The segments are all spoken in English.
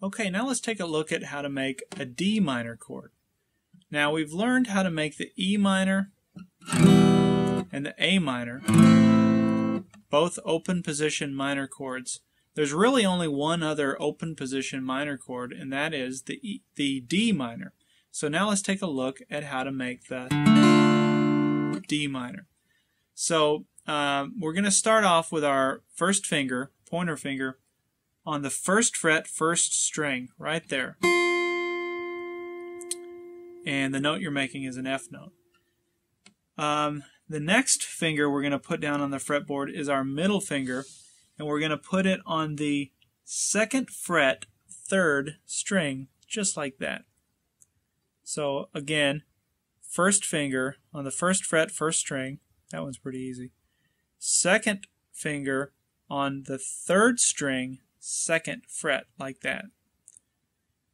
Okay, now let's take a look at how to make a D minor chord. Now we've learned how to make the E minor and the A minor, both open position minor chords. There's really only one other open position minor chord, and that is the D minor. So now let's take a look at how to make the D minor. So we're going to start off with our first finger, pointer finger, on the first fret, first string, right there. And the note you're making is an F note. The next finger we're going to put down on the fretboard is our middle finger, and we're going to put it on the second fret, third string, just like that. So again, first finger on the first fret, first string. That one's pretty easy. Second finger on the third string, second fret, like that.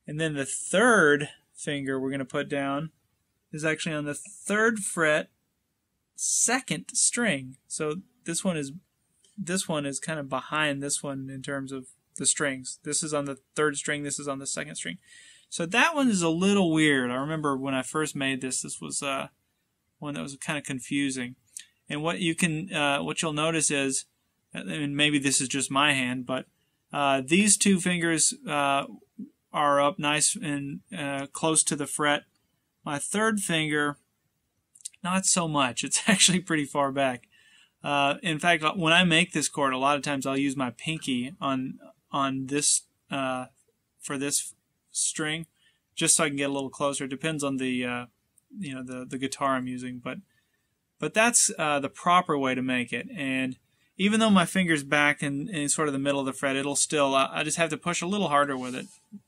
And then the third finger we're going to put down is actually on the third fret, second string. So this one is kind of behind this one in terms of the strings. This is on the third string, this is on the second string. So that one is a little weird. I remember when I first made this, this was one that was kind of confusing. And what you'll notice is, and maybe this is just my hand, but these two fingers are up nice and close to the fret. My third finger, not so much. It's actually pretty far back. In fact, when I make this chord, a lot of times I'll use my pinky on this for this string, just so I can get a little closer. It depends on the the guitar I'm using, but that's the proper way to make it. And even though my finger's back in sort of the middle of the fret, it'll still, I just have to push a little harder with it,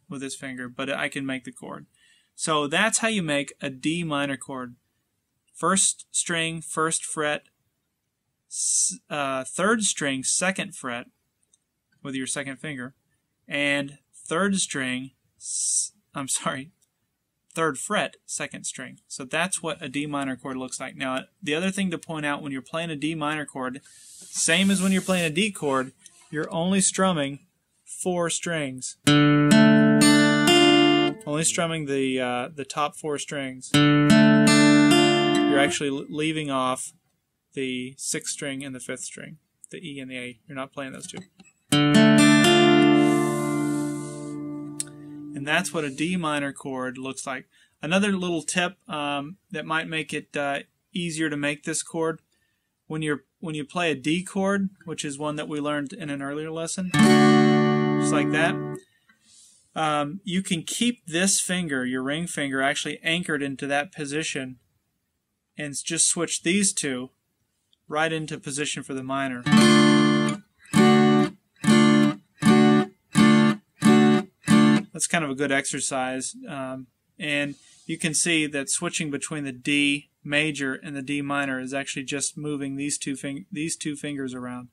with this finger, but I can make the chord. So that's how you make a D minor chord. First string, first fret, third string, second fret, with your second finger, and third fret, second string. So that's what a D minor chord looks like. Now, the other thing to point out when you're playing a D minor chord, same as when you're playing a D chord, you're only strumming 4 strings. Only strumming the top 4 strings. You're actually leaving off the 6th string and the 5th string, the E and the A. You're not playing those two. And that's what a D minor chord looks like. Another little tip that might make it easier to make this chord, when you play a D chord, which is one that we learned in an earlier lesson, just like that, you can keep this finger, your ring finger, actually anchored into that position, and just switch these two right into position for the minor. That's kind of a good exercise, and you can see that switching between the D major and the D minor is actually just moving these two fingers around.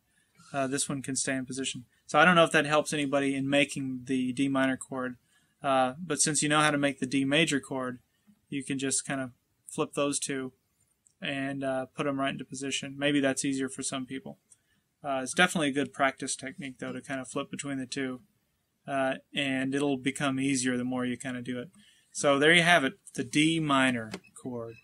This one can stay in position. So I don't know if that helps anybody in making the D minor chord, but since you know how to make the D major chord, you can just kind of flip those two and put them right into position. Maybe that's easier for some people. It's definitely a good practice technique, though, to kind of flip between the two. And it'll become easier the more you kind of do it. So there you have it, the D minor chord.